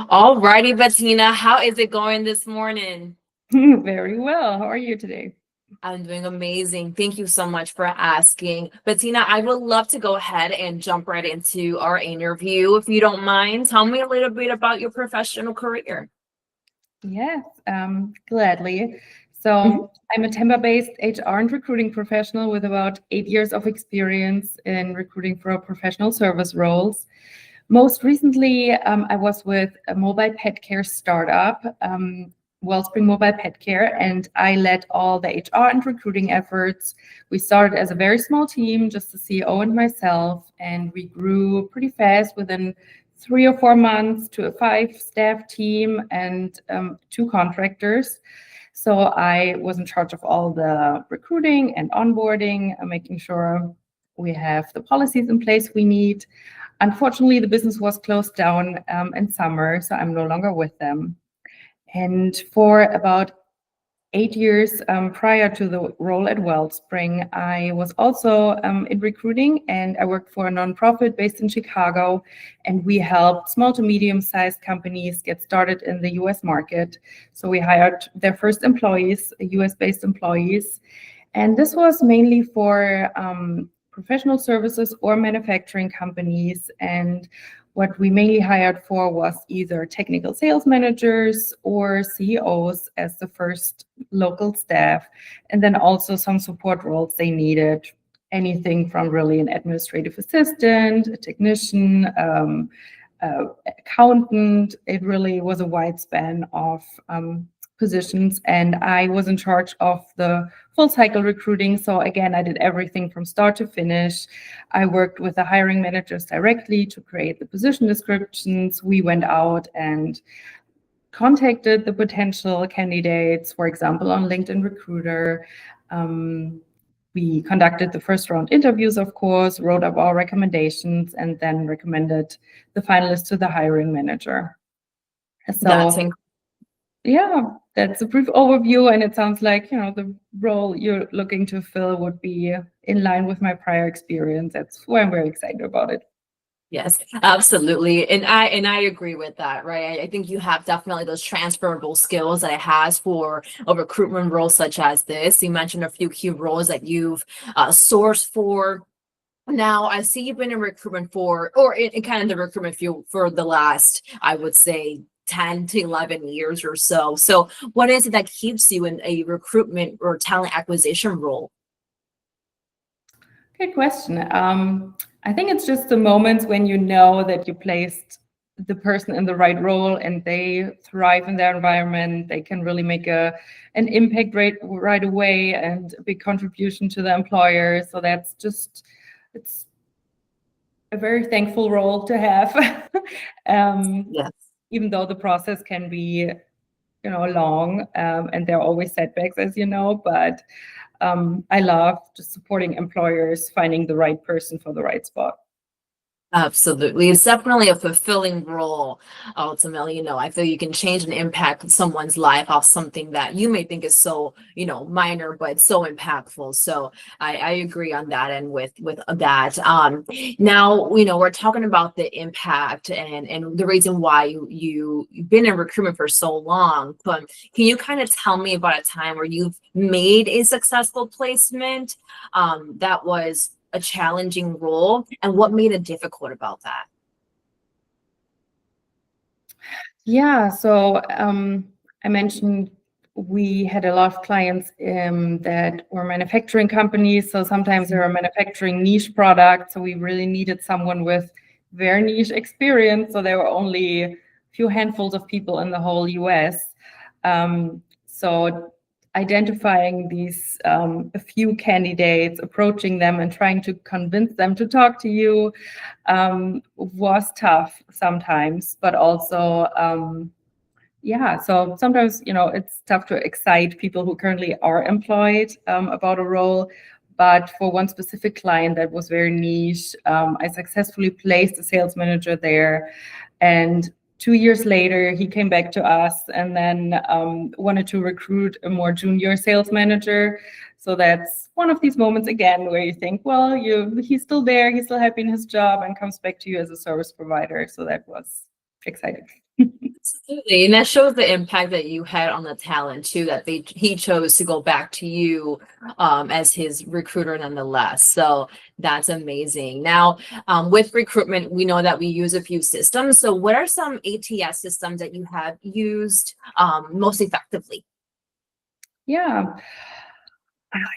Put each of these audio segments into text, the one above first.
All righty, Bettina, how is it going this morning? Very well. How are you today? I'm doing amazing. Thank you so much for asking. Bettina, I would love to go ahead and jump right into our interview. If you don't mind, tell me a little bit about your professional career. Yes, gladly. So I'm a Tampa-based HR and recruiting professional with about 8 years of experience in recruiting for professional service roles. Most recently, I was with a mobile pet care startup, Wellspring Mobile Pet Care, and I led all the HR and recruiting efforts. We started as a very small team, just the CEO and myself, and we grew pretty fast within 3 or 4 months to a 5 staff team and 2 contractors. So I was in charge of all the recruiting and onboarding, making sure we have the policies in place we need. Unfortunately, the business was closed down in summer, so I'm no longer with them. And for about 8 years prior to the role at Wellspring, I was also in recruiting, and I worked for a nonprofit based in Chicago, and we helped small to medium-sized companies get started in the US market. So we hired their first employees, US-based employees, and this was mainly for professional services or manufacturing companies. And what we mainly hired for was either technical sales managers or CEOs as the first local staff, and then also some support roles they needed. Anything from really an administrative assistant, a technician, accountant. It really was a wide span of positions, and I was in charge of the full cycle recruiting. So again, I did everything from start to finish. I worked with the hiring managers directly to create the position descriptions. We went out and contacted the potential candidates, for example, on LinkedIn Recruiter. We conducted the first round interviews, of course, wrote up our recommendations, and then recommended the finalists to the hiring manager. That's So yeah, that's a brief overview, and it sounds like, the role you're looking to fill would be in line with my prior experience. That's why I'm very excited about it. Yes, absolutely. And I agree with that, right? I think you have definitely those transferable skills that it has for a recruitment role such as this. You mentioned a few key roles that you've sourced for. Now, I see you've been in recruitment for, or in kind of the recruitment field for the last, I would say, 10 to 11 years or so. So what is it that keeps you in a recruitment or talent acquisition role? Good question. I think it's just the moments when you know that you placed the person in the right role and they thrive in their environment. They can really make an impact right away and a big contribution to the employer. So it's a very thankful role to have. Yes. Even though the process can be, long, and there are always setbacks, as you know, but I love just supporting employers finding the right person for the right spot. Absolutely. It's definitely a fulfilling role. Ultimately, I feel you can change and impact someone's life off something that you may think is so, minor, but so impactful. So I agree on that and with that. Now, we're talking about the impact and the reason why you've been in recruitment for so long. But can you kind of tell me about a time where you've made a successful placement that was a challenging role, and what made it difficult about that? Yeah, so I mentioned we had a lot of clients that were manufacturing companies. So sometimes they were manufacturing niche products. So we really needed someone with very niche experience. So there were only a few handfuls of people in the whole US. So identifying these a few candidates, approaching them and trying to convince them to talk to you was tough sometimes, but also yeah, so sometimes, it's tough to excite people who currently are employed about a role. But for one specific client that was very niche, I successfully placed a sales manager there. And 2 years later, he came back to us and then wanted to recruit a more junior sales manager. So that's one of these moments again where you think, well, he's still there, he's still happy in his job, and comes back to you as a service provider. So that was excited. Absolutely. And that shows the impact that you had on the talent too, that he chose to go back to you as his recruiter nonetheless. So that's amazing. Now, with recruitment, we know that we use a few systems. So what are some ATS systems that you have used most effectively? Yeah.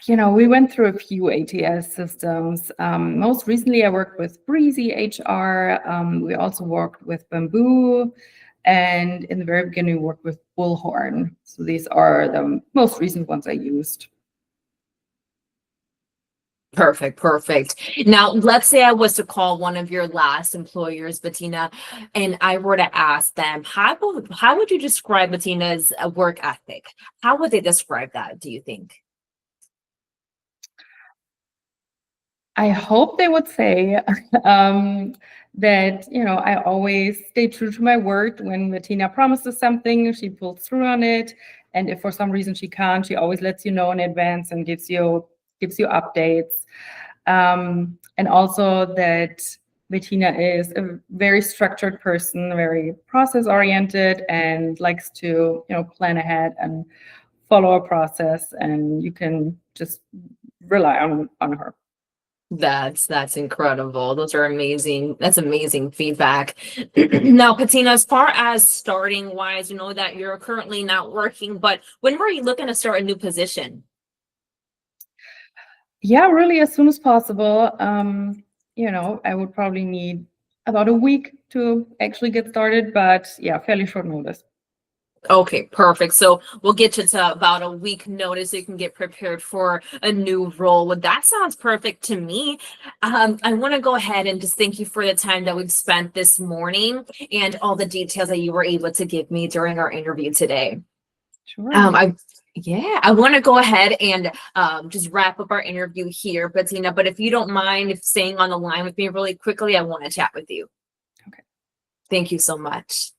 We went through a few ATS systems. Most recently, I worked with Breezy HR. We also worked with Bamboo. And in the very beginning, we worked with Bullhorn. So these are the most recent ones I used. Perfect, perfect. Now, let's say I was to call one of your last employers, Bettina, and I were to ask them, how would you describe Bettina's work ethic? How would they describe that, do you think? I hope they would say that, I always stay true to my word. When Bettina promises something, she pulls through on it. And if for some reason she can't, she always lets you know in advance and gives you updates. And also that Bettina is a very structured person, very process oriented, and likes to, plan ahead and follow a process. And you can just rely on her. That's incredible. Those are amazing. That's amazing feedback. Now, Bettina, as far as starting wise, you know that you're currently not working, but when were you looking to start a new position? Yeah, really as soon as possible. I would probably need about a week to actually get started, but yeah, fairly short notice. Okay, perfect. So we'll get you to about a week notice so you can get prepared for a new role. Well, that sounds perfect to me. I want to go ahead and just thank you for the time that we've spent this morning and all the details that you were able to give me during our interview today. Sure. I want to go ahead and just wrap up our interview here, Bettina. But if you don't mind if staying on the line with me really quickly, I want to chat with you. Okay. Thank you so much.